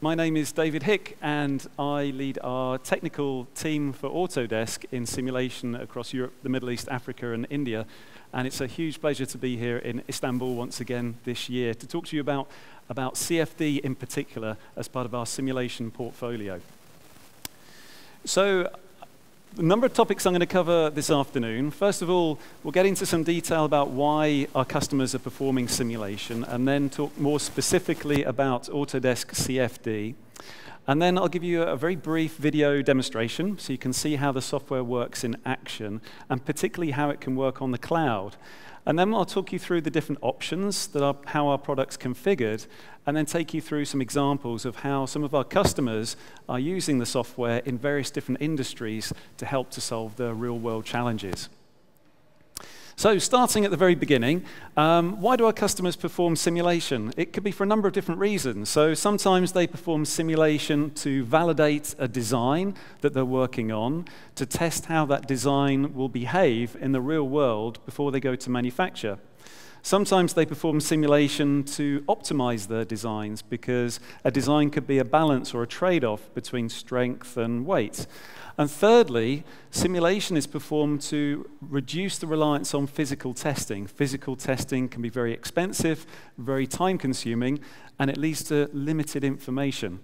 My name is David HICK, and I lead our technical team for Autodesk in simulation across Europe, the Middle East, Africa, and India. And it's a huge pleasure to be here in Istanbul once again this year to talk to you about CFD in particular as part of our simulation portfolio. So, a number of topics I'm going to cover this afternoon. First of all, we'll get into some detail about why our customers are performing simulation, and then talk more specifically about Autodesk CFD. And then I'll give you a very brief video demonstration so you can see how the software works in action, and particularly how it can work on the cloud. And then I'll talk you through the different options that are how our product's configured, and then take you through some examples of how some of our customers are using the software in various different industries to help to solve their real-world challenges. So, starting at the very beginning, why do our customers perform simulation? It could be for a number of different reasons. So, sometimes they perform simulation to validate a design that they're working on, to test how that design will behave in the real world before they go to manufacture. Sometimes they perform simulation to optimize their designs, because a design could be a balance or a trade-off between strength and weight. And thirdly, simulation is performed to reduce the reliance on physical testing. Physical testing can be very expensive, very time-consuming, and it leads to limited information.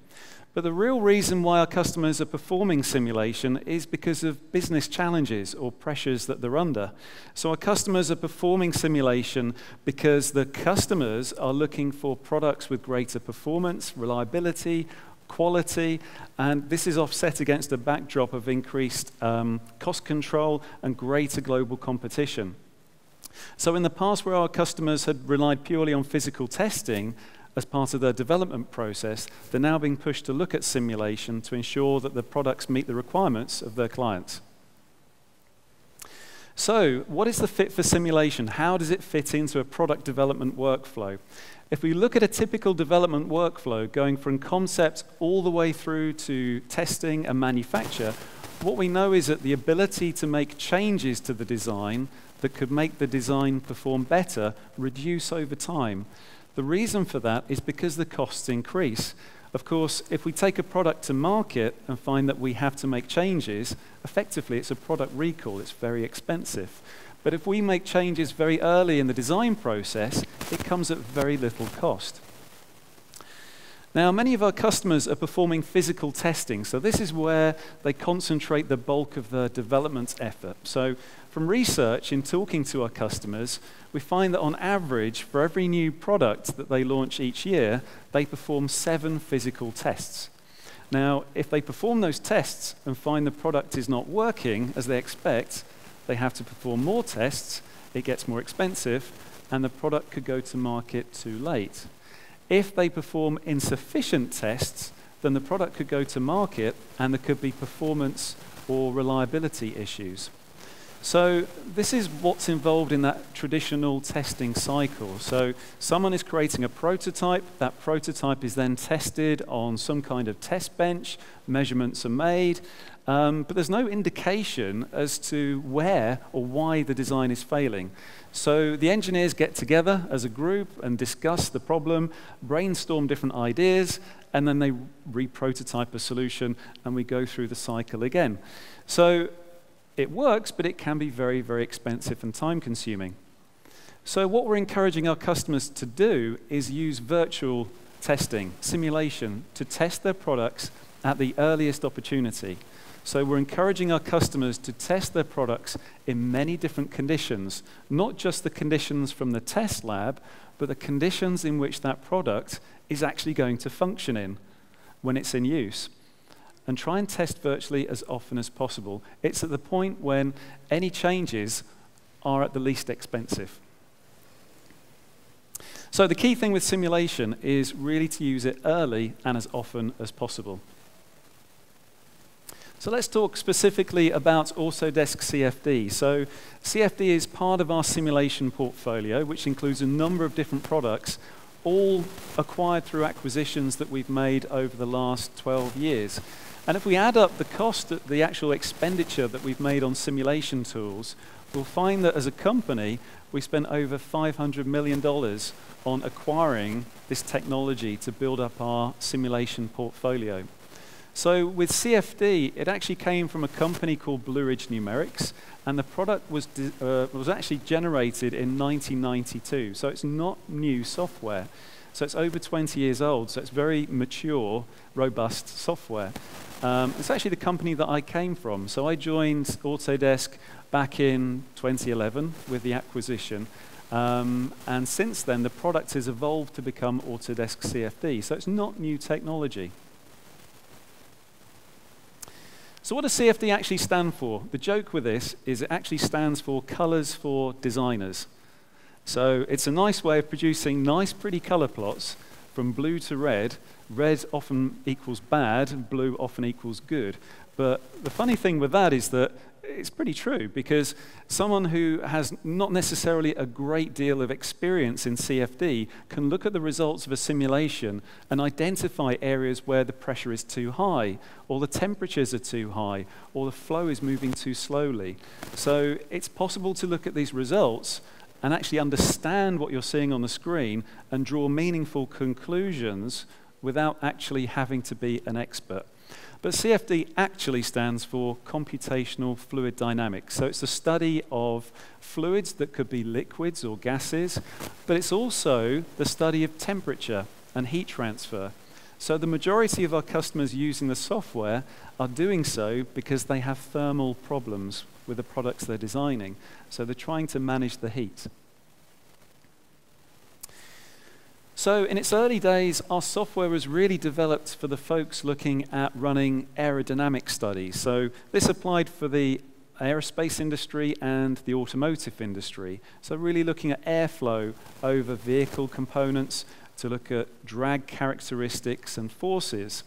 But the real reason why our customers are performing simulation is because of business challenges or pressures that they're under. So our customers are performing simulation because the customers are looking for products with greater performance, reliability, quality, and this is offset against a backdrop of increased cost control and greater global competition. So in the past, where our customers had relied purely on physical testing as part of their development process, they're now being pushed to look at simulation to ensure that the products meet the requirements of their clients. So, what is the fit for simulation? How does it fit into a product development workflow? If we look at a typical development workflow going from concept all the way through to testing and manufacture, what we know is that the ability to make changes to the design that could make the design perform better reduce over time. The reason for that is because the costs increase. Of course, if we take a product to market and find that we have to make changes, effectively it's a product recall, it's very expensive. But if we make changes very early in the design process, it comes at very little cost. Now, many of our customers are performing physical testing, so this is where they concentrate the bulk of their development effort. So, from research in talking to our customers, we find that on average, for every new product that they launch each year, they perform 7 physical tests. Now, if they perform those tests and find the product is not working as they expect, they have to perform more tests, it gets more expensive, and the product could go to market too late. If they perform insufficient tests, then the product could go to market and there could be performance or reliability issues. So this is what's involved in that traditional testing cycle. So someone is creating a prototype, that prototype is then tested on some kind of test bench, measurements are made, but there's no indication as to where or why the design is failing. So the engineers get together as a group and discuss the problem, brainstorm different ideas, and then they re-prototype a solution, and we go through the cycle again. So it works, but it can be very, very expensive and time-consuming. So what we're encouraging our customers to do is use virtual testing, simulation, to test their products at the earliest opportunity. So we're encouraging our customers to test their products in many different conditions, not just the conditions from the test lab, but the conditions in which that product is actually going to function in when it's in use. And try and test virtually as often as possible. It's at the point when any changes are at the least expensive. So the key thing with simulation is really to use it early and as often as possible. So let's talk specifically about Autodesk CFD. So CFD is part of our simulation portfolio, which includes a number of different products, all acquired through acquisitions that we've made over the last 12 years. And if we add up the cost, the actual expenditure that we've made on simulation tools, we'll find that as a company, we spent over $500 million on acquiring this technology to build up our simulation portfolio. So with CFD, it actually came from a company called Blue Ridge Numerics, and the product was actually generated in 1992. So it's not new software. So it's over 20 years old, so it's very mature, robust software. It's actually the company that I came from. So I joined Autodesk back in 2011 with the acquisition. And since then, the product has evolved to become Autodesk CFD. So it's not new technology. So what does CFD actually stand for? The joke with this is it actually stands for Colors for Designers. So it's a nice way of producing nice, pretty color plots from blue to red. Red often equals bad, and blue often equals good. But the funny thing with that is that it's pretty true, because someone who has not necessarily a great deal of experience in CFD can look at the results of a simulation and identify areas where the pressure is too high, or the temperatures are too high, or the flow is moving too slowly. So it's possible to look at these results and actually understand what you're seeing on the screen and draw meaningful conclusions without actually having to be an expert. But CFD actually stands for Computational Fluid Dynamics. So it's the study of fluids that could be liquids or gases, but it's also the study of temperature and heat transfer. So the majority of our customers using the software are doing so because they have thermal problems with the products they're designing. So they're trying to manage the heat. So in its early days, our software was really developed for the folks looking at running aerodynamic studies. So this applied for the aerospace industry and the automotive industry. So really looking at airflow over vehicle components to look at drag characteristics and forces.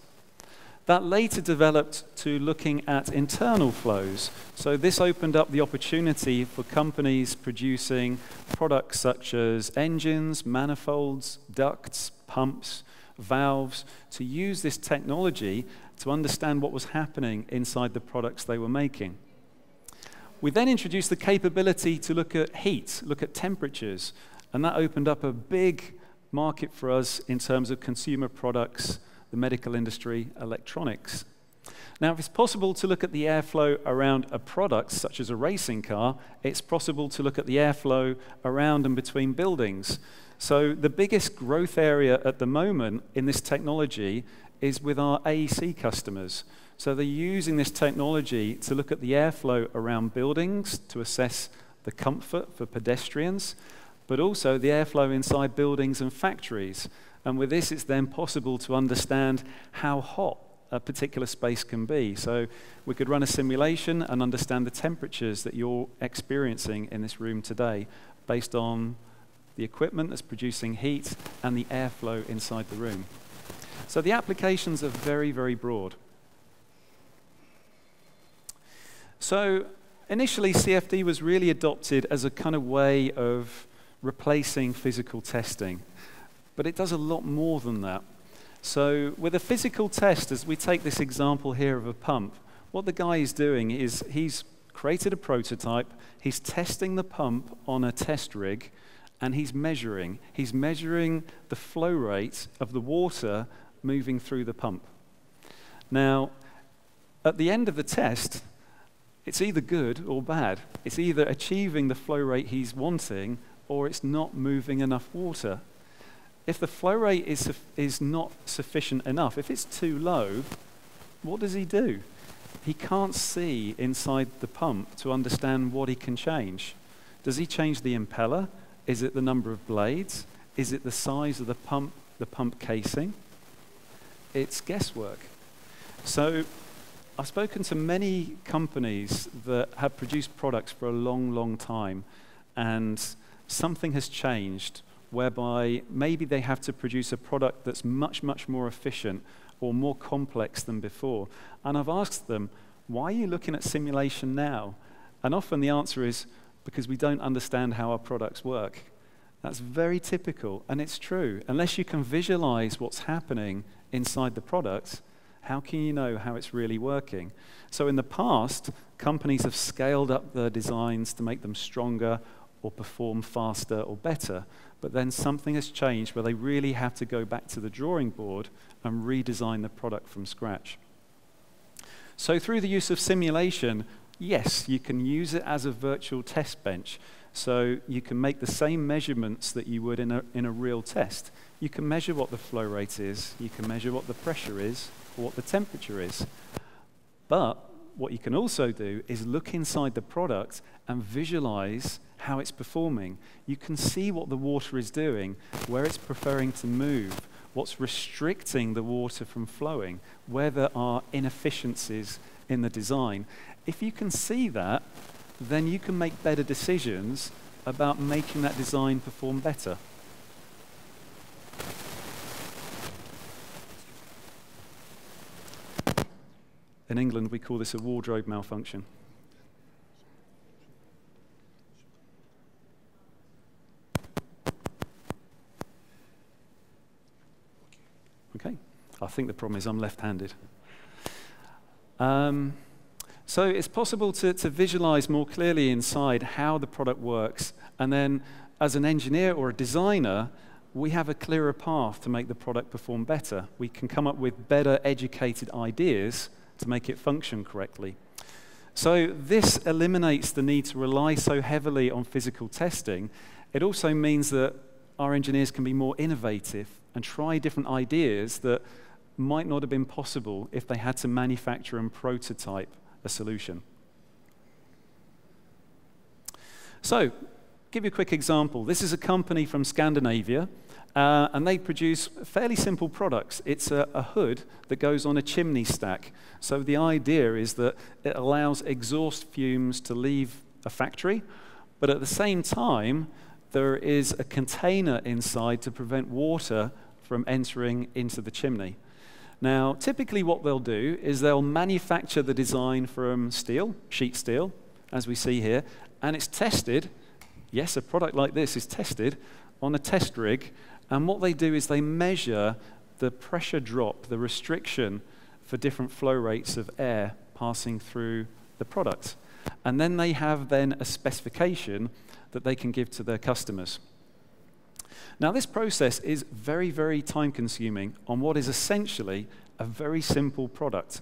That later developed to looking at internal flows. So this opened up the opportunity for companies producing products such as engines, manifolds, ducts, pumps, valves, to use this technology to understand what was happening inside the products they were making. We then introduced the capability to look at heat, look at temperatures, and that opened up a big market for us in terms of consumer products, the medical industry, electronics. Now, if it's possible to look at the airflow around a product, such as a racing car, it's possible to look at the airflow around and between buildings. So the biggest growth area at the moment in this technology is with our AEC customers. So they're using this technology to look at the airflow around buildings to assess the comfort for pedestrians, but also the airflow inside buildings and factories. And with this, it's then possible to understand how hot a particular space can be. So we could run a simulation and understand the temperatures that you're experiencing in this room today based on the equipment that's producing heat and the airflow inside the room. So the applications are very, very broad. So initially, CFD was really adopted as a kind of way of replacing physical testing. But it does a lot more than that. So with a physical test, as we take this example here of a pump, what the guy is doing is he's created a prototype, he's testing the pump on a test rig, and he's measuring the flow rate of the water moving through the pump. Now, at the end of the test, it's either good or bad. It's either achieving the flow rate he's wanting, or it's not moving enough water. If the flow rate is not sufficient enough, if it's too low, what does he do? He can't see inside the pump to understand what he can change. Does he change the impeller? Is it the number of blades? Is it the size of the pump casing? It's guesswork. So I've spoken to many companies that have produced products for a long, long time, and something has changed whereby maybe they have to produce a product that's much, much more efficient or more complex than before. And I've asked them, why are you looking at simulation now? And often the answer is, because we don't understand how our products work. That's very typical, and it's true. Unless you can visualize what's happening inside the product, How can you know how it's really working? So in the past, companies have scaled up their designs to make them stronger or perform faster or better. But then something has changed where they really have to go back to the drawing board and redesign the product from scratch. So through the use of simulation, yes, you can use it as a virtual test bench. So you can make the same measurements that you would in a real test. You can measure what the flow rate is, you can measure what the pressure is, or what the temperature is. But what you can also do is look inside the product and visualize how it's performing. You can see what the water is doing, where it's preferring to move, what's restricting the water from flowing, where there are inefficiencies in the design. If you can see that, then you can make better decisions about making that design perform better. In England, we call this a wardrobe malfunction. Okay, I think the problem is I'm left-handed. So it's possible to visualize more clearly inside how the product works, and then as an engineer or a designer, we have a clearer path to make the product perform better. We can come up with better educated ideas to make it function correctly. So this eliminates the need to rely so heavily on physical testing. It also means that our engineers can be more innovative and try different ideas that might not have been possible if they had to manufacture and prototype a solution. So, give you a quick example. This is a company from Scandinavia, and they produce fairly simple products. It's a hood that goes on a chimney stack. So the idea is that it allows exhaust fumes to leave a factory, but at the same time, there is a container inside to prevent water from entering into the chimney. Now, typically what they'll do is they'll manufacture the design from steel, sheet steel, as we see here, and it's tested. Yes, a product like this is tested on a test rig, and what they do is they measure the pressure drop, the restriction for different flow rates of air passing through the product. And then they have then a specification that they can give to their customers. Now, this process is very, very time-consuming on what is essentially a very simple product.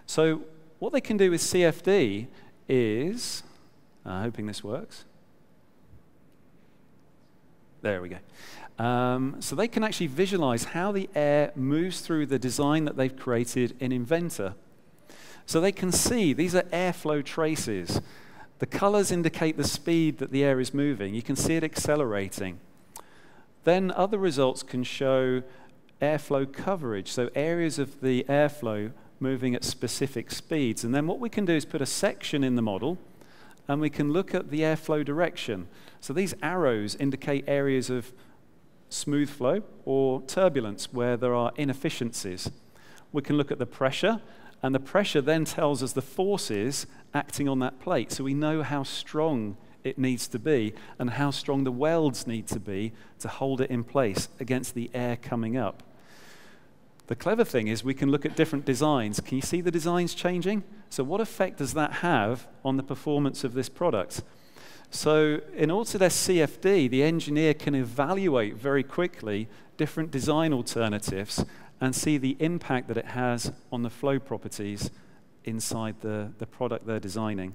So what they can do with CFD is, hoping this works. There we go. So they can actually visualize how the air moves through the design that they've created in Inventor. So they can see, these are airflow traces. The colors indicate the speed that the air is moving. You can see it accelerating. Then other results can show airflow coverage, so areas of the airflow moving at specific speeds. And then what we can do is put a section in the model, and we can look at the airflow direction. So these arrows indicate areas of smooth flow or turbulence where there are inefficiencies. We can look at the pressure, and the pressure then tells us the forces acting on that plate, so we know how strong it needs to be and how strong the welds need to be to hold it in place against the air coming up. The clever thing is we can look at different designs. Can you see the designs changing? So what effect does that have on the performance of this product? So in Autodesk CFD, the engineer can evaluate very quickly different design alternatives and see the impact that it has on the flow properties inside the product they're designing.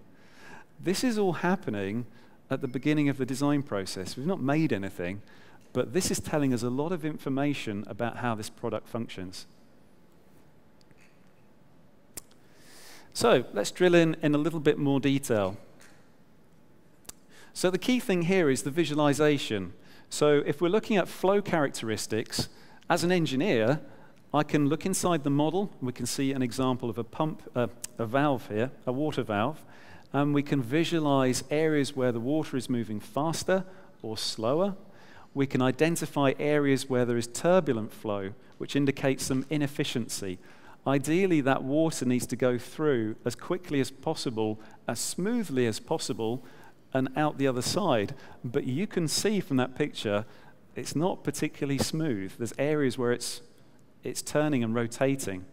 This is all happening at the beginning of the design process. We've not made anything, but this is telling us a lot of information about how this product functions. So let's drill in a little bit more detail. So the key thing here is the visualization. So if we're looking at flow characteristics, as an engineer, I can look inside the model. We can see an example of a pump, a valve here, a water valve. And we can visualize areas where the water is moving faster or slower. We can identify areas where there is turbulent flow, which indicates some inefficiency. Ideally, that water needs to go through as quickly as possible, as smoothly as possible, and out the other side. But you can see from that picture, it's not particularly smooth. There's areas where it's turning and rotating.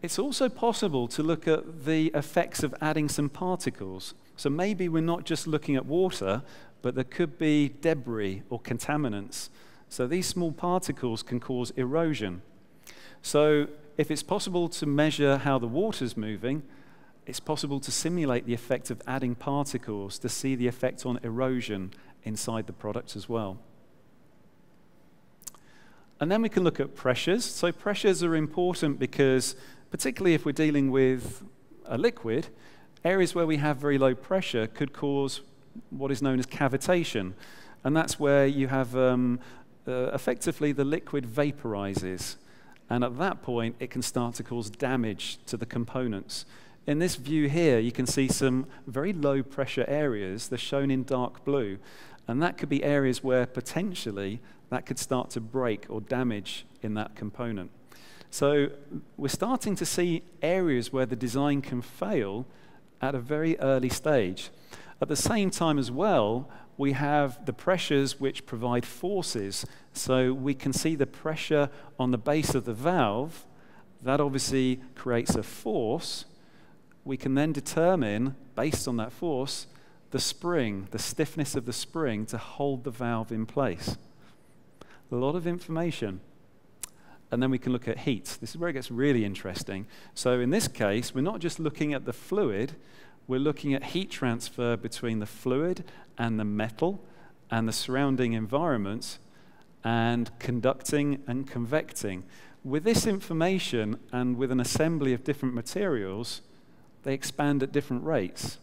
It's also possible to look at the effects of adding some particles. So maybe we're not just looking at water, but there could be debris or contaminants. So these small particles can cause erosion. So if it's possible to measure how the water's moving, it's possible to simulate the effect of adding particles to see the effect on erosion inside the product as well. And then we can look at pressures. So pressures are important because, particularly if we're dealing with a liquid, areas where we have very low pressure could cause what is known as cavitation. And that's where you have effectively the liquid vaporizes. And at that point, it can start to cause damage to the components. In this view here, you can see some very low pressure areas. They're shown in dark blue. And that could be areas where potentially that could start to break or damage in that component. So we're starting to see areas where the design can fail at a very early stage. At the same time as well, we have the pressures which provide forces. So we can see the pressure on the base of the valve. That obviously creates a force. We can then determine, based on that force, the spring, the stiffness of the spring to hold the valve in place. A lot of information. And then we can look at heat. This is where it gets really interesting. So in this case, we're not just looking at the fluid, we're looking at heat transfer between the fluid and the metal and the surrounding environments and conducting and convecting. With this information and with an assembly of different materials, they expand at different rates.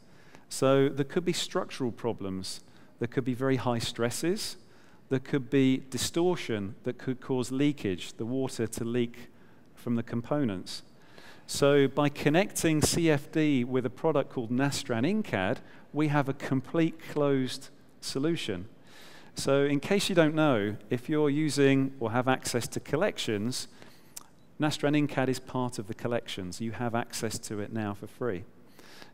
So there could be structural problems. There could be very high stresses. There could be distortion that could cause leakage, the water to leak from the components. So by connecting CFD with a product called Nastran InCAD, we have a complete closed solution. So in case you don't know, if you're using or have access to collections, Nastran InCAD is part of the collections. You have access to it now for free.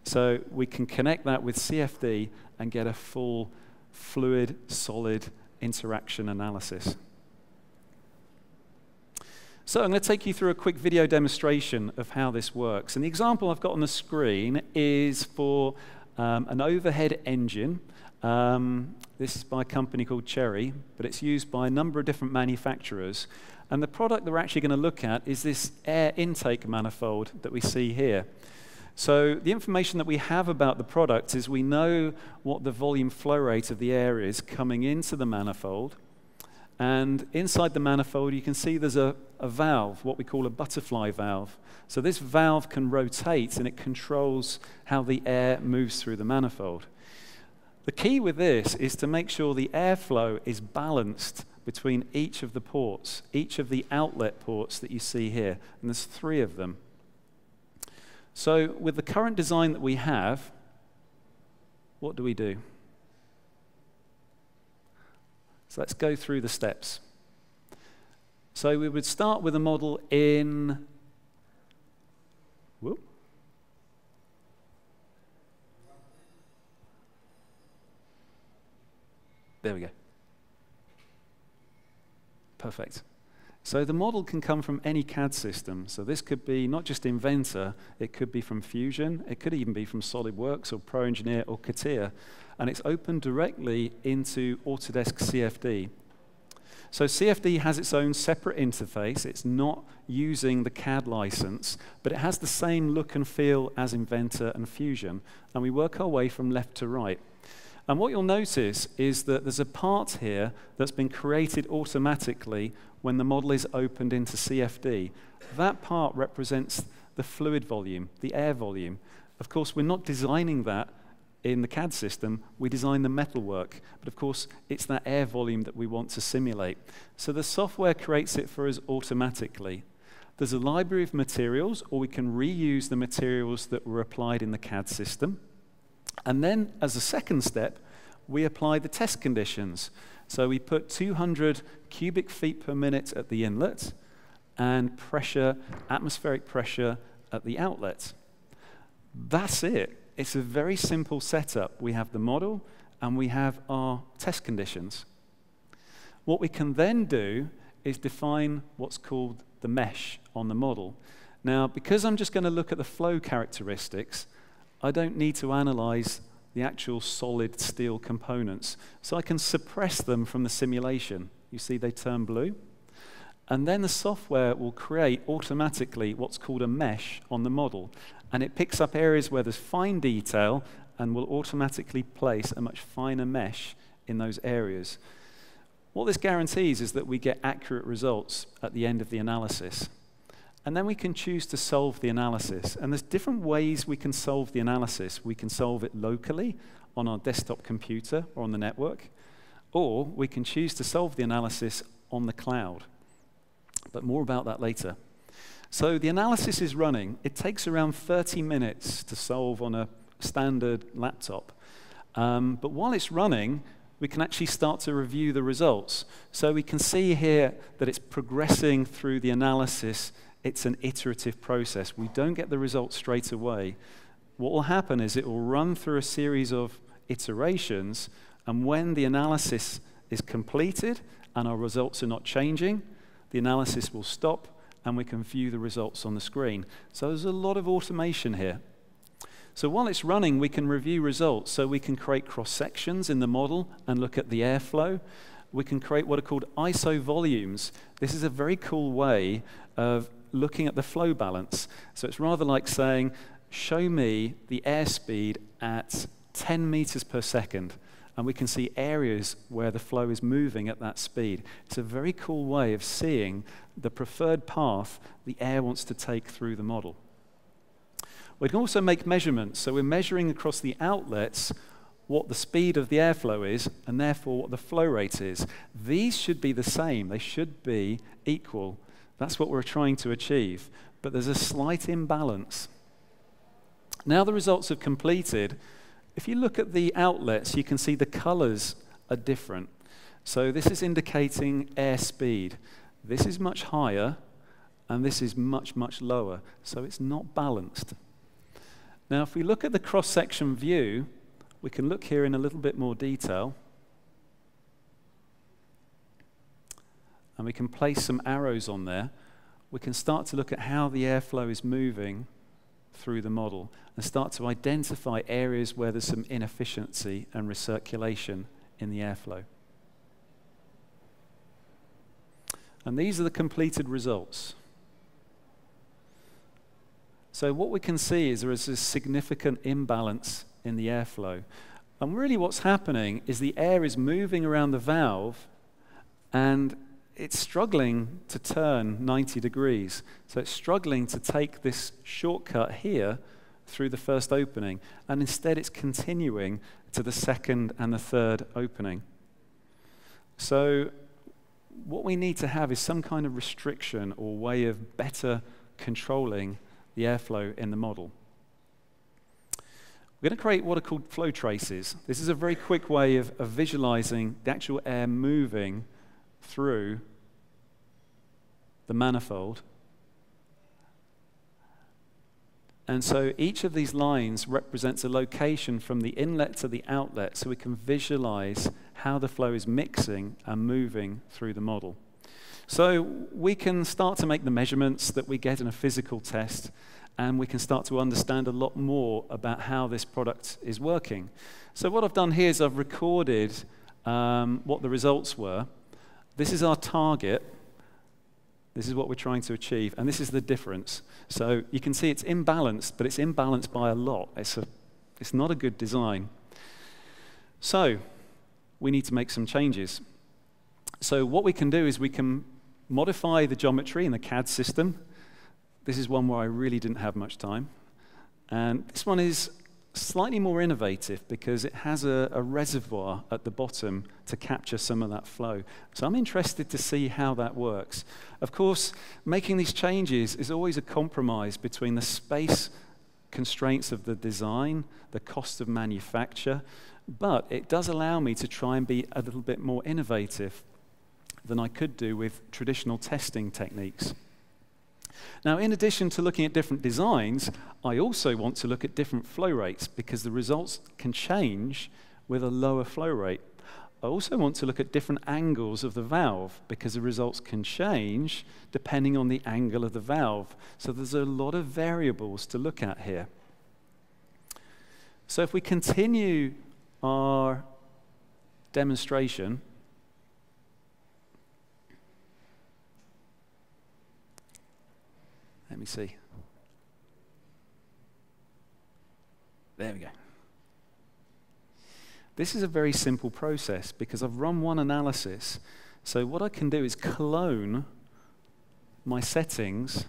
So we can connect that with CFD and get a full fluid, solid interaction analysis. So I'm going to take you through a quick video demonstration of how this works. And the example I've got on the screen is for an overhead engine. This is by a company called Cherry, but it's used by a number of different manufacturers. And the product that we're actually going to look at is this air intake manifold that we see here. So the information that we have about the product is we know what the volume flow rate of the air is coming into the manifold. And inside the manifold, you can see there's a valve, what we call a butterfly valve. So this valve can rotate, and it controls how the air moves through the manifold. The key with this is to make sure the airflow is balanced between each of the ports, each of the outlet ports that you see here. And there's 3 of them. So with the current design that we have, what do? So let's go through the steps. So we would start with a model in, whoop. There we go. Perfect. So the model can come from any CAD system. So this could be not just Inventor, it could be from Fusion, it could even be from SolidWorks or ProEngineer or CATIA. And it's opened directly into Autodesk CFD. So CFD has its own separate interface. It's not using the CAD license, but it has the same look and feel as Inventor and Fusion. And we work our way from left to right. And what you'll notice is that there's a part here that's been created automatically when the model is opened into CFD. That part represents the fluid volume, the air volume. Of course, we're not designing that in the CAD system. We design the metalwork. But of course, it's that air volume that we want to simulate. So the software creates it for us automatically. There's a library of materials, or we can reuse the materials that were applied in the CAD system. And then, as a second step, we apply the test conditions. So we put 200 cubic feet per minute at the inlet and pressure, atmospheric pressure at the outlet. That's it. It's a very simple setup. We have the model and we have our test conditions. What we can then do is define what's called the mesh on the model. Now, because I'm just going to look at the flow characteristics, I don't need to analyze the actual solid steel components. So I can suppress them from the simulation. You see they turn blue. And then the software will create automatically what's called a mesh on the model. And it picks up areas where there's fine detail and will automatically place a much finer mesh in those areas. What this guarantees is that we get accurate results at the end of the analysis. And then we can choose to solve the analysis. And there's different ways we can solve the analysis. We can solve it locally on our desktop computer or on the network, or we can choose to solve the analysis on the cloud. But more about that later. So the analysis is running. It takes around 30 minutes to solve on a standard laptop. But while it's running, we can actually start to review the results. So we can see here that it's progressing through the analysis. It's an iterative process. We don't get the results straight away. What will happen is it will run through a series of iterations, and when the analysis is completed and our results are not changing, the analysis will stop and we can view the results on the screen. So there's a lot of automation here. So while it's running, we can review results. So we can create cross-sections in the model and look at the airflow. We can create what are called ISO volumes. This is a very cool way of looking at the flow balance. So it's rather like saying, show me the airspeed at 10 meters per second. And we can see areas where the flow is moving at that speed. It's a very cool way of seeing the preferred path the air wants to take through the model. We can also make measurements. So we're measuring across the outlets what the speed of the airflow is, and therefore what the flow rate is. These should be the same. They should be equal. That's what we're trying to achieve. But there's a slight imbalance. Now the results have completed. If you look at the outlets, you can see the colors are different. So this is indicating airspeed. This is much higher, and this is much, much lower. So it's not balanced. Now, if we look at the cross-section view, we can look here in a little bit more detail. And we can place some arrows on there. We can start to look at how the airflow is moving through the model and start to identify areas where there's some inefficiency and recirculation in the airflow. And these are the completed results. So what we can see is there is a significant imbalance in the airflow. And really what's happening is the air is moving around the valve and it's struggling to turn 90 degrees. So it's struggling to take this shortcut here through the first opening, and instead it's continuing to the second and the third opening. So what we need to have is some kind of restriction or way of better controlling the airflow in the model. We're going to create what are called flow traces. This is a very quick way of visualizing the actual air moving through the manifold. And so each of these lines represents a location from the inlet to the outlet, so we can visualize how the flow is mixing and moving through the model. So we can start to make the measurements that we get in a physical test, and we can start to understand a lot more about how this product is working. So what I've done here is I've recorded what the results were. This is our target. This is what we're trying to achieve, and this is the difference. So you can see it's imbalanced, but it's imbalanced by a lot. It's not a good design. So we need to make some changes. So what we can do is we can modify the geometry in the CAD system. This is one where I really didn't have much time. And this one is slightly more innovative because it has a reservoir at the bottom to capture some of that flow. So I'm interested to see how that works. Of course, making these changes is always a compromise between the space constraints of the design, the cost of manufacture, but it does allow me to try and be a little bit more innovative than I could do with traditional testing techniques. Now, in addition to looking at different designs, I also want to look at different flow rates because the results can change with a lower flow rate. I also want to look at different angles of the valve because the results can change depending on the angle of the valve. So there's a lot of variables to look at here. So if we continue our demonstration, let me see. There we go. This is a very simple process because I've run one analysis. So what I can do is clone my settings,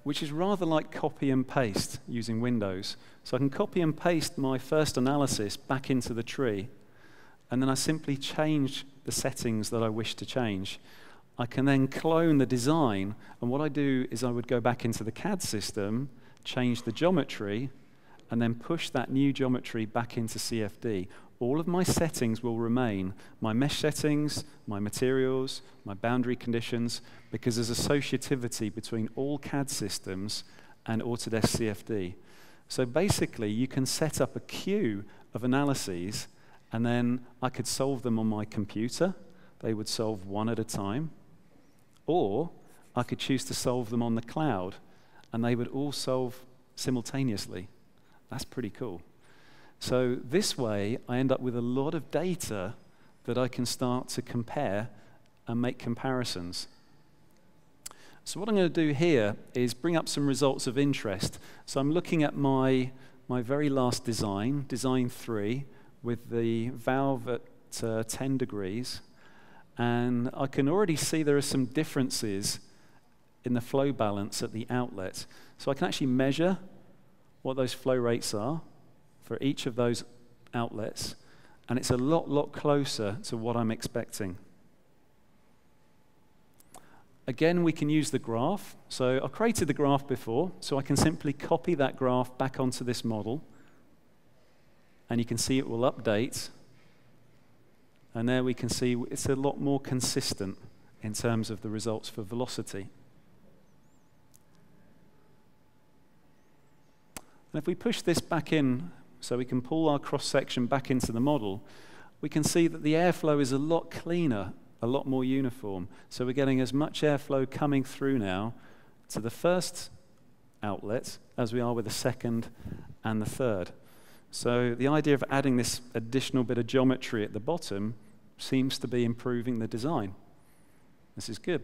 which is rather like copy and paste using Windows. So I can copy and paste my first analysis back into the tree, and then I simply change the settings that I wish to change. I can then clone the design, and what I do is I would go back into the CAD system, change the geometry, and then push that new geometry back into CFD. All of my settings will remain, my mesh settings, my materials, my boundary conditions, because there's associativity between all CAD systems and Autodesk CFD. So basically, you can set up a queue of analyses, and then I could solve them on my computer. They would solve one at a time. Or I could choose to solve them on the cloud, and they would all solve simultaneously. That's pretty cool. So this way, I end up with a lot of data that I can start to compare and make comparisons. So what I'm going to do here is bring up some results of interest. So I'm looking at my very last design, design 3, with the valve at 10 degrees. And I can already see there are some differences in the flow balance at the outlet. So I can actually measure what those flow rates are for each of those outlets, and it's a lot closer to what I'm expecting. Again, we can use the graph. So I created the graph before, so I can simply copy that graph back onto this model, and you can see it will update, and there we can see it's a lot more consistent in terms of the results for velocity. And if we push this back in, so we can pull our cross-section back into the model, we can see that the airflow is a lot cleaner, a lot more uniform. So we're getting as much airflow coming through now to the first outlet as we are with the second and the third. So the idea of adding this additional bit of geometry at the bottom seems to be improving the design. This is good.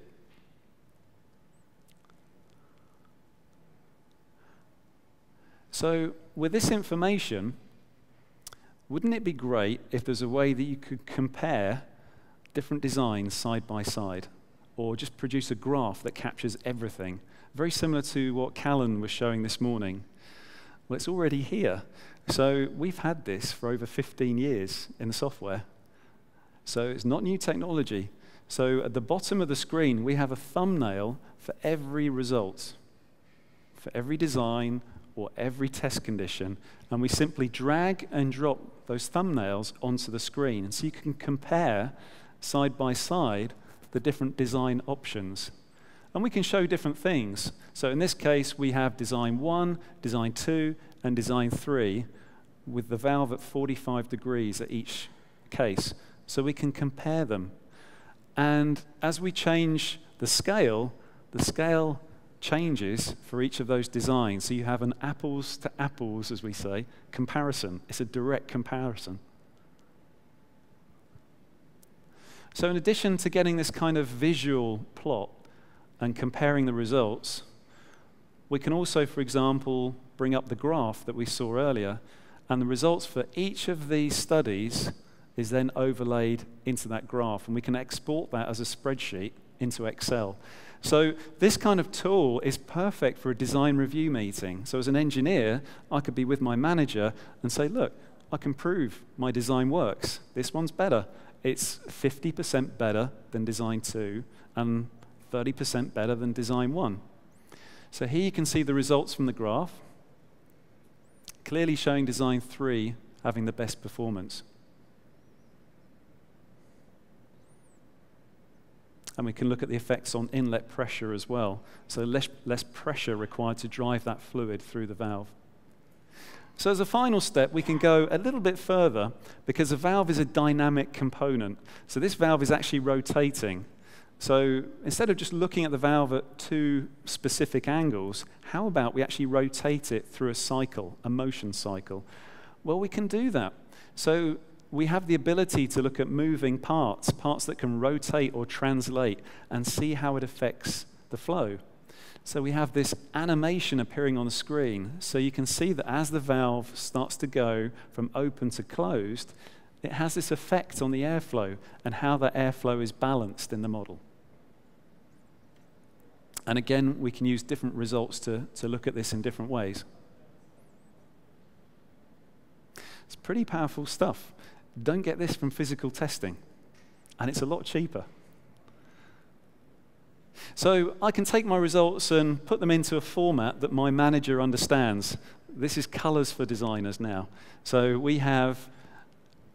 So with this information, wouldn't it be great if there's a way that you could compare different designs side by side, or just produce a graph that captures everything, very similar to what Callan was showing this morning? Well, it's already here. So we've had this for over 15 years in the software. So it's not new technology. So at the bottom of the screen, we have a thumbnail for every result, for every design, or every test condition, and we simply drag and drop those thumbnails onto the screen. And so you can compare side by side the different design options. And we can show different things. So in this case, we have design 1, design 2, and design 3, with the valve at 45 degrees at each case. So we can compare them. And as we change the scale changes for each of those designs. So you have an apples to apples, as we say, comparison. It's a direct comparison. So in addition to getting this kind of visual plot and comparing the results, we can also, for example, bring up the graph that we saw earlier, and the results for each of these studies is then overlaid into that graph, and we can export that as a spreadsheet into Excel. So this kind of tool is perfect for a design review meeting. So as an engineer, I could be with my manager and say, look, I can prove my design works. This one's better. It's 50% better than design 2 and 30% better than design 1. So here you can see the results from the graph, clearly showing design 3 having the best performance. And we can look at the effects on inlet pressure as well. So less pressure required to drive that fluid through the valve. So as a final step, we can go a little bit further because a valve is a dynamic component. So this valve is actually rotating. So instead of just looking at the valve at two specific angles, how about we actually rotate it through a cycle, a motion cycle? Well, we can do that. So we have the ability to look at moving parts, parts that can rotate or translate, and see how it affects the flow. So we have this animation appearing on the screen. So you can see that as the valve starts to go from open to closed, it has this effect on the airflow and how that airflow is balanced in the model. And again, we can use different results to look at this in different ways. It's pretty powerful stuff. Don't get this from physical testing. And it's a lot cheaper. So I can take my results and put them into a format that my manager understands. This is colors for designers now. So we have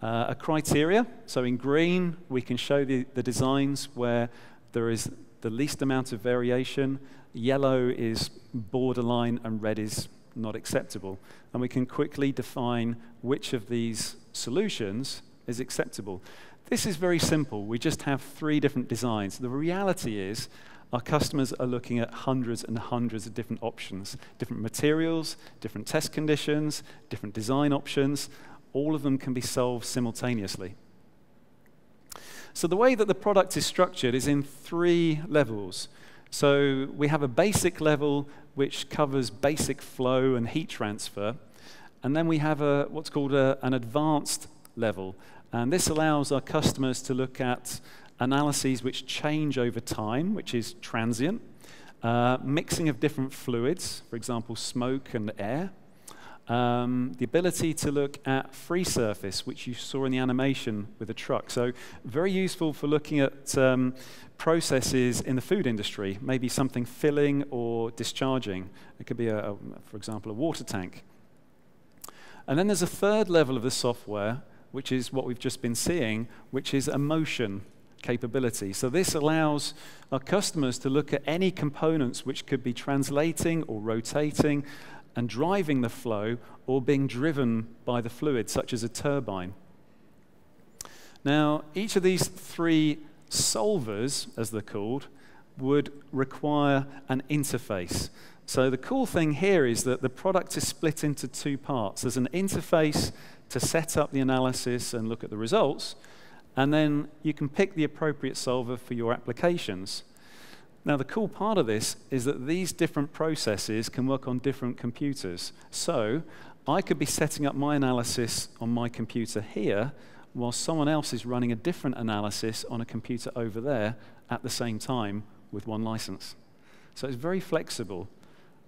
a criteria. So in green, we can show the designs where there is the least amount of variation. Yellow is borderline, and red is not acceptable. And we can quickly define which of these solutions is acceptable. This is very simple. We just have 3 different designs. The reality is our customers are looking at hundreds and hundreds of different options, different materials, different test conditions, different design options. All of them can be solved simultaneously. So the way that the product is structured is in 3 levels. So we have a basic level which covers basic flow and heat transfer. And then we have what's called an advanced level. And this allows our customers to look at analyses which change over time, which is transient, mixing of different fluids, for example, smoke and air, the ability to look at free surface, which you saw in the animation with a truck. So very useful for looking at processes in the food industry, maybe something filling or discharging. It could be, for example, a water tank. And then there's a third level of the software, which is what we've just been seeing, which is a motion capability. So this allows our customers to look at any components which could be translating or rotating and driving the flow or being driven by the fluid, such as a turbine. Now, each of these 3 solvers, as they're called, would require an interface. So the cool thing here is that the product is split into 2 parts. There's an interface to set up the analysis and look at the results, and then you can pick the appropriate solver for your applications. Now, the cool part of this is that these different processes can work on different computers. So I could be setting up my analysis on my computer here, while someone else is running a different analysis on a computer over there at the same time with one license. So it's very flexible.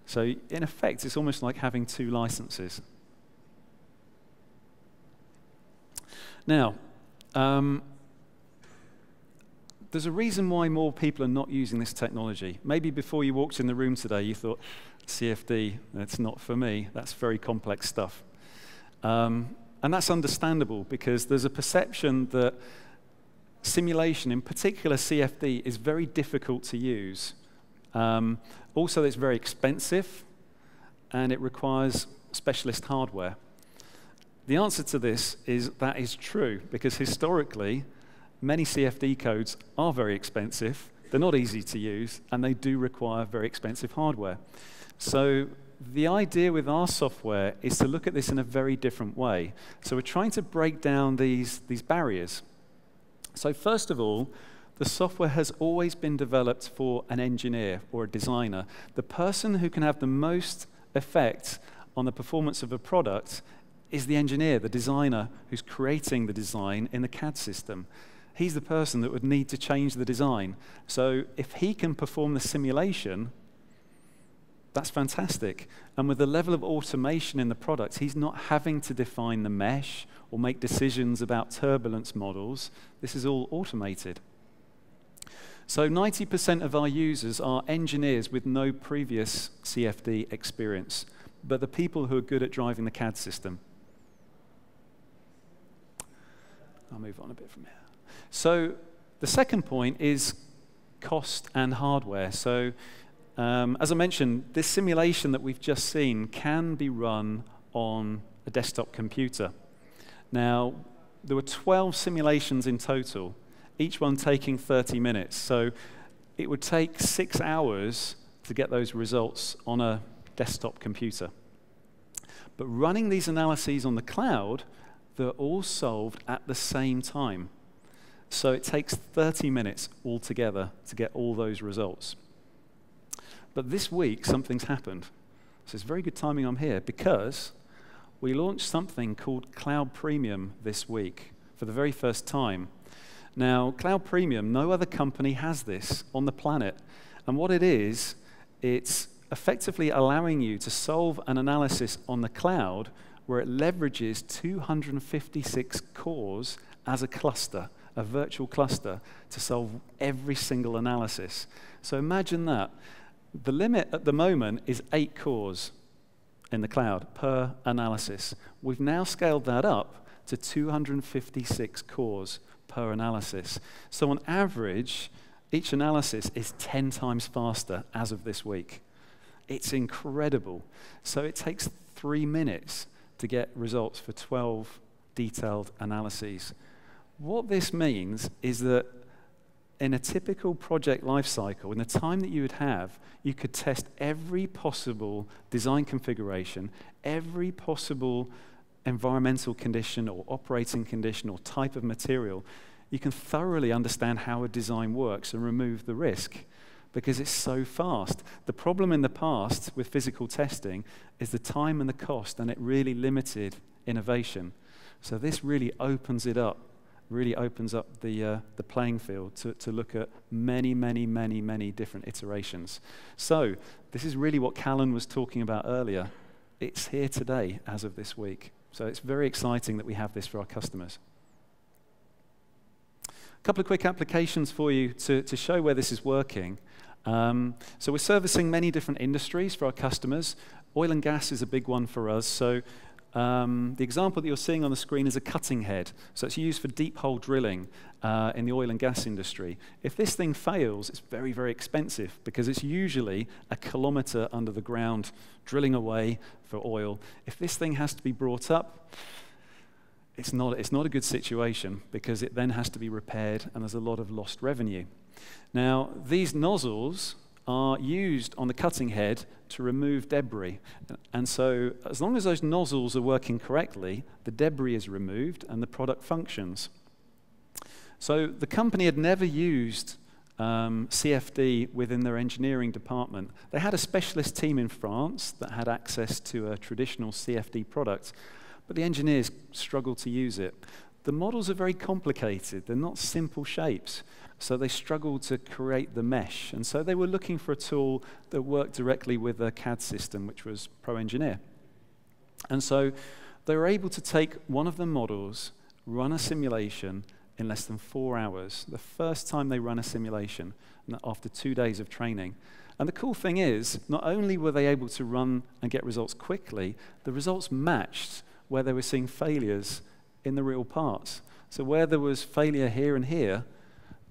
So in effect, it's almost like having 2 licenses. Now, there's a reason why more people are not using this technology. Maybe before you walked in the room today, you thought, CFD, that's not for me. That's very complex stuff. And that's understandable because there's a perception that simulation, in particular CFD, is very difficult to use. Also, it's very expensive, and it requires specialist hardware. The answer to this is that is true, because historically, many CFD codes are very expensive, they're not easy to use, and they do require very expensive hardware. So the idea with our software is to look at this in a very different way. So we're trying to break down these barriers. So first of all, the software has always been developed for an engineer or a designer. The person who can have the most effect on the performance of a product is the engineer, the designer, who's creating the design in the CAD system. He's the person that would need to change the design. So if he can perform the simulation, that's fantastic. And with the level of automation in the product, he's not having to define the mesh or make decisions about turbulence models. This is all automated. So 90% of our users are engineers with no previous CFD experience, but the people who are good at driving the CAD system. I'll move on a bit from here. So the second point is cost and hardware. So as I mentioned, this simulation that we've just seen can be run on a desktop computer. Now, there were 12 simulations in total, each one taking 30 minutes. So it would take 6 hours to get those results on a desktop computer. But running these analyses on the cloud, they're all solved at the same time. So it takes 30 minutes altogether to get all those results. But this week, something's happened. So it's very good timing I'm here, because we launched something called Cloud Premium this week for the very first time. Now, Cloud Premium, no other company has this on the planet. And what it is, it's effectively allowing you to solve an analysis on the cloud where it leverages 256 cores as a cluster, a virtual cluster, to solve every single analysis. So imagine that. The limit at the moment is 8 cores in the cloud per analysis. We've now scaled that up to 256 cores per analysis. So on average, each analysis is 10 times faster as of this week. It's incredible. So it takes 3 minutes to get results for 12 detailed analyses. What this means is that in a typical project lifecycle, in the time that you would have, you could test every possible design configuration, every possible environmental condition or operating condition or type of material. You can thoroughly understand how a design works and remove the risk because it's so fast. The problem in the past with physical testing is the time and the cost, and it really limited innovation. So this really opens it up. Really opens up the playing field to look at many, many, many, many different iterations. So this is really what Callan was talking about earlier. It's here today as of this week. So it's very exciting that we have this for our customers. A couple of quick applications for you to show where this is working. So we're servicing many different industries for our customers. Oil and gas is a big one for us. So the example that you're seeing on the screen is a cutting head. So it's used for deep hole drilling in the oil and gas industry. If this thing fails, it's very, very expensive because it's usually a kilometer under the ground drilling away for oil. If this thing has to be brought up, it's not a good situation because it then has to be repaired and there's a lot of lost revenue. Now, these nozzles are used on the cutting head to remove debris. And so as long as those nozzles are working correctly, the debris is removed and the product functions. So the company had never used CFD within their engineering department. They had a specialist team in France that had access to a traditional CFD product, but the engineers struggled to use it. The models are very complicated. They're not simple shapes. So they struggled to create the mesh. And so they were looking for a tool that worked directly with their CAD system, which was ProEngineer. And so they were able to take one of the models, run a simulation in less than 4 hours. The first time they run a simulation after 2 days of training. And the cool thing is, not only were they able to run and get results quickly, the results matched where they were seeing failures in the real parts. So where there was failure here and here,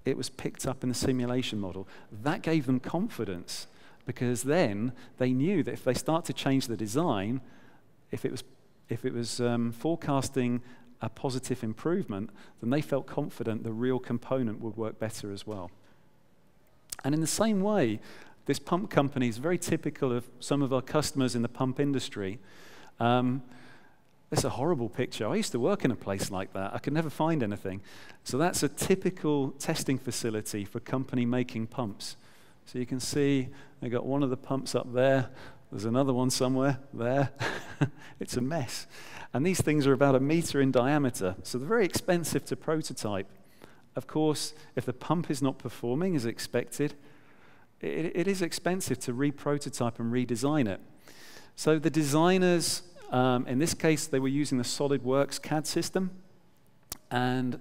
it was picked up in the simulation model. That gave them confidence because then they knew that if they start to change the design, if it was forecasting a positive improvement, then they felt confident the real component would work better as well. And in the same way, this pump company is very typical of some of our customers in the pump industry. It's a horrible picture. I used to work in a place like that. I could never find anything. So that's a typical testing facility for a company making pumps. So you can see they've got one of the pumps up there. There's another one somewhere there. It's a mess. And these things are about 1 meter in diameter. So they're very expensive to prototype. Of course, if the pump is not performing as expected, it is expensive to re-prototype and redesign it. So the designers, in this case, they were using the SolidWorks CAD system, and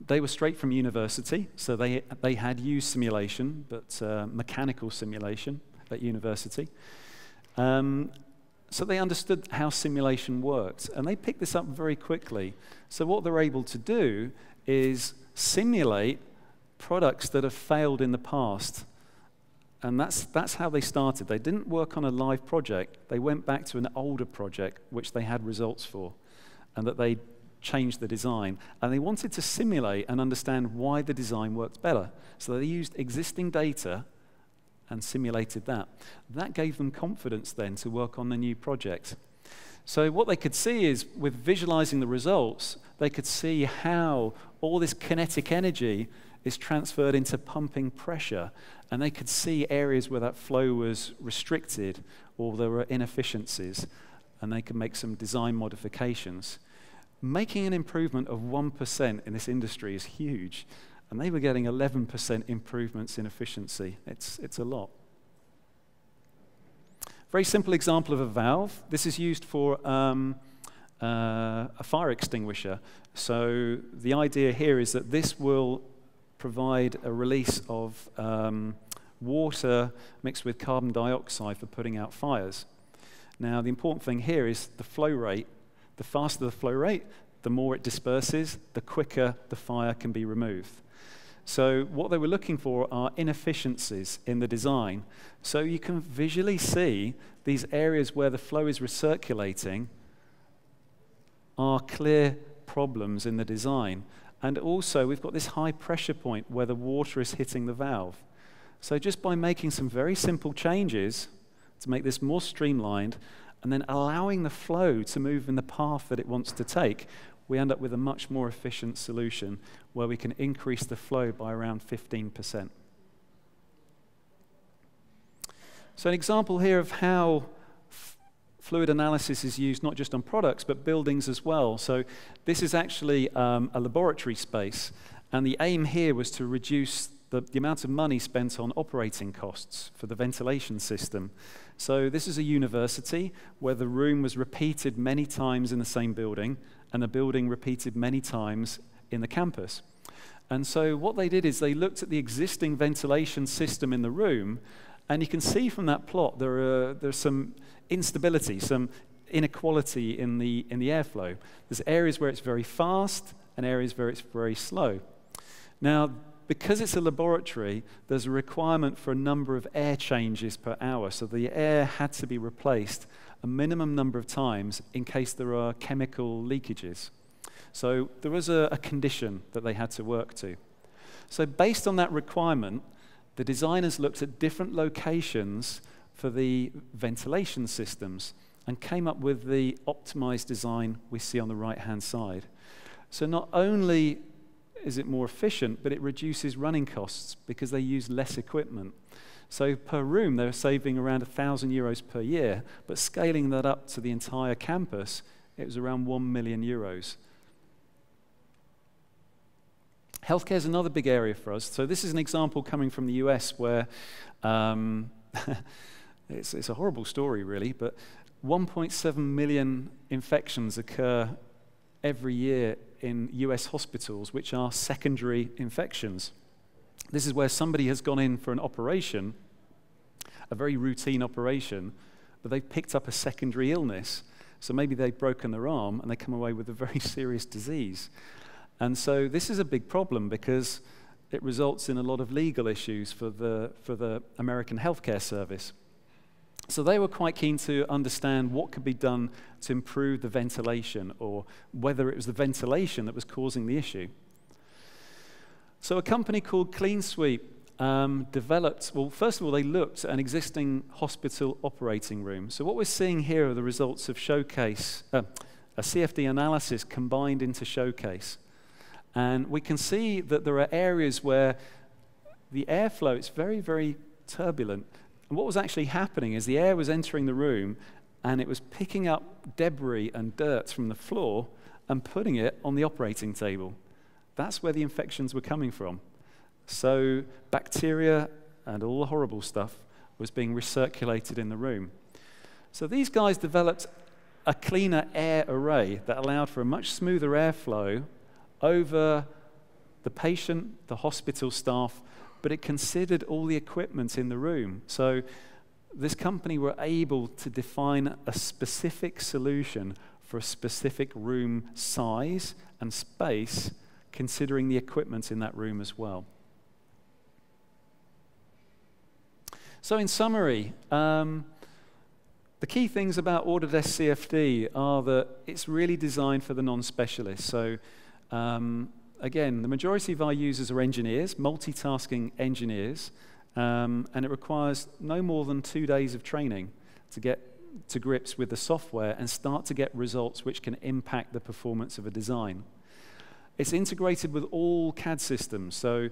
they were straight from university, so they had used simulation, but mechanical simulation at university. So they understood how simulation worked, and they picked this up very quickly. So what they're able to do is simulate products that have failed in the past. And that's how they started. They didn't work on a live project. They went back to an older project, which they had results for, and that they changed the design. And they wanted to simulate and understand why the design worked better. So they used existing data and simulated that. That gave them confidence then to work on the new project. So what they could see is, with visualizing the results, they could see how all this kinetic energy is transferred into pumping pressure, and they could see areas where that flow was restricted or there were inefficiencies, and they could make some design modifications. Making an improvement of 1% in this industry is huge, and they were getting 11% improvements in efficiency. It's a lot. Very simple example of a valve. This is used for a fire extinguisher. So the idea here is that this will provide a release of water mixed with carbon dioxide for putting out fires. Now, the important thing here is the flow rate. The faster the flow rate, the more it disperses, the quicker the fire can be removed. So what they were looking for are inefficiencies in the design. So you can visually see these areas where the flow is recirculating are clear problems in the design. And also, we've got this high pressure point where the water is hitting the valve. So just by making some very simple changes to make this more streamlined, and then allowing the flow to move in the path that it wants to take, we end up with a much more efficient solution where we can increase the flow by around 15%. So an example here of how fluid analysis is used not just on products, but buildings as well. So this is actually a laboratory space, and the aim here was to reduce the amount of money spent on operating costs for the ventilation system. So this is a university where the room was repeated many times in the same building, and the building repeated many times in the campus. And so what they did is they looked at the existing ventilation system in the room, and you can see from that plot there's some instability, some inequality in the airflow. There's areas where it's very fast and areas where it's very slow. Now, because it's a laboratory, there's a requirement for a number of air changes per hour, so the air had to be replaced a minimum number of times in case there are chemical leakages. So there was a condition that they had to work to. So based on that requirement, the designers looked at different locations for the ventilation systems and came up with the optimized design we see on the right-hand side. So not only is it more efficient, but it reduces running costs because they use less equipment. So per room, they're saving around €1,000 per year, but scaling that up to the entire campus, it was around €1 million. Healthcare is another big area for us. So this is an example coming from the US where it's a horrible story, really, but 1.7 million infections occur every year in US hospitals, which are secondary infections. This is where somebody has gone in for an operation, a very routine operation, but they've picked up a secondary illness. So maybe they've broken their arm and they come away with a very serious disease. And so this is a big problem because it results in a lot of legal issues for the American healthcare service. So they were quite keen to understand what could be done to improve the ventilation, or whether it was the ventilation that was causing the issue. So a company called CleanSweep developed, well, first of all, they looked at an existing hospital operating room. So what we're seeing here are the results of Showcase, a CFD analysis combined into Showcase. And we can see that there are areas where the airflow is very, very turbulent. And what was actually happening is the air was entering the room and it was picking up debris and dirt from the floor and putting it on the operating table. That's where the infections were coming from. So bacteria and all the horrible stuff was being recirculated in the room. So these guys developed a cleaner air array that allowed for a much smoother airflow over the patient, the hospital staff, but it considered all the equipment in the room. So this company were able to define a specific solution for a specific room size and space, considering the equipment in that room as well. So in summary, the key things about Autodesk CFD are that it's really designed for the non-specialist. So again, the majority of our users are engineers, multitasking engineers, and it requires no more than 2 days of training to get to grips with the software and start to get results which can impact the performance of a design. It's integrated with all CAD systems, so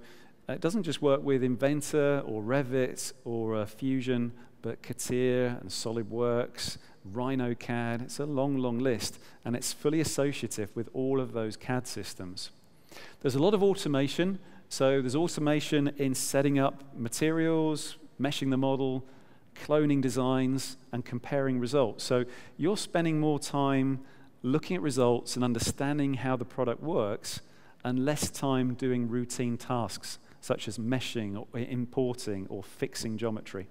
it doesn't just work with Inventor or Revit or Fusion, but CATIA and SolidWorks, RhinoCAD. It's a long, long list, and it's fully associative with all of those CAD systems. There's a lot of automation, so there's automation in setting up materials, meshing the model, cloning designs, and comparing results. So you're spending more time looking at results and understanding how the product works, and less time doing routine tasks, such as meshing or importing or fixing geometry.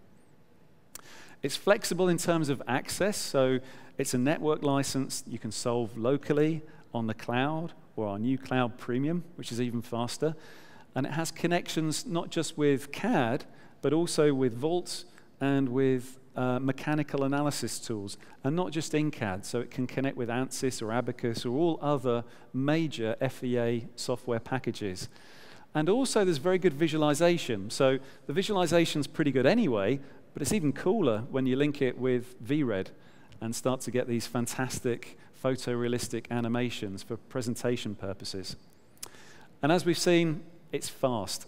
It's flexible in terms of access, so it's a network license you can solve locally on the cloud or our new cloud premium, which is even faster. And it has connections not just with CAD, but also with Vault and with mechanical analysis tools, and not just in CAD, so it can connect with ANSYS or Abacus or all other major FEA software packages. And also there's very good visualization. So the visualization's pretty good anyway, but it's even cooler when you link it with VRED and start to get these fantastic photorealistic animations for presentation purposes. And as we've seen, it's fast.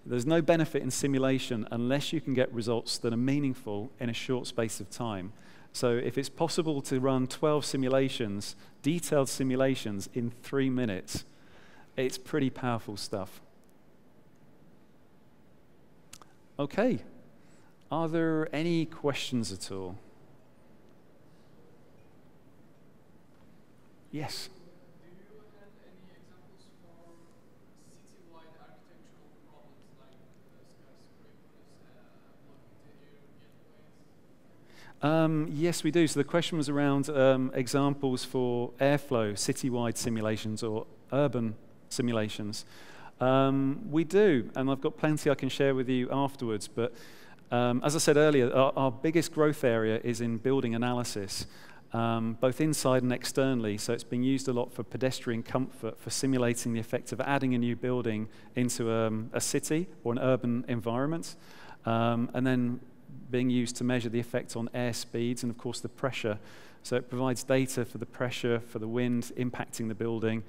There's no benefit in simulation unless you can get results that are meaningful in a short space of time. So if it's possible to run 12 simulations, detailed simulations in 3 minutes, it's pretty powerful stuff. Okay. Are there any questions at all? Yes. Do you have any examples for city-wide architectural problems like skyscrapers blocking the air gateways? Yes, we do. So the question was around examples for airflow, citywide simulations or urban simulations. We do, and I've got plenty I can share with you afterwards, but as I said earlier, our biggest growth area is in building analysis, both inside and externally. So it's being used a lot for pedestrian comfort, for simulating the effect of adding a new building into a city or an urban environment, and then being used to measure the effect on air speeds and, of course, the pressure. So it provides data for the pressure, for the wind impacting the building,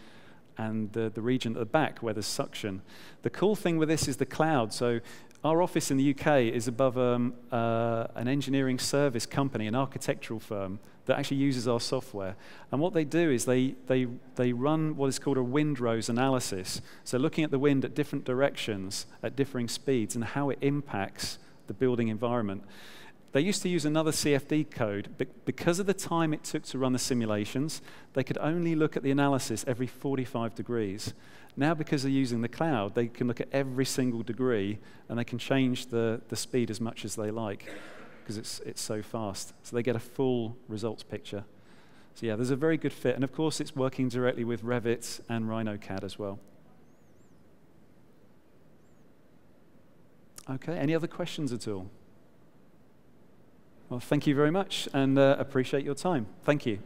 and the region at the back where there's suction. The cool thing with this is the cloud. So our office in the UK is above an engineering service company, an architectural firm, that actually uses our software. And what they do is they run what is called a Windrows Analysis. So looking at the wind at different directions, at differing speeds, and how it impacts the building environment. They used to use another CFD code, but because of the time it took to run the simulations, they could only look at the analysis every 45 degrees. Now, because they're using the cloud, they can look at every single degree, and they can change the speed as much as they like, because it's so fast. So they get a full results picture. So yeah, there's a very good fit. And of course, it's working directly with Revit and RhinoCAD as well. Okay, any other questions at all? Well, thank you very much, and appreciate your time. Thank you.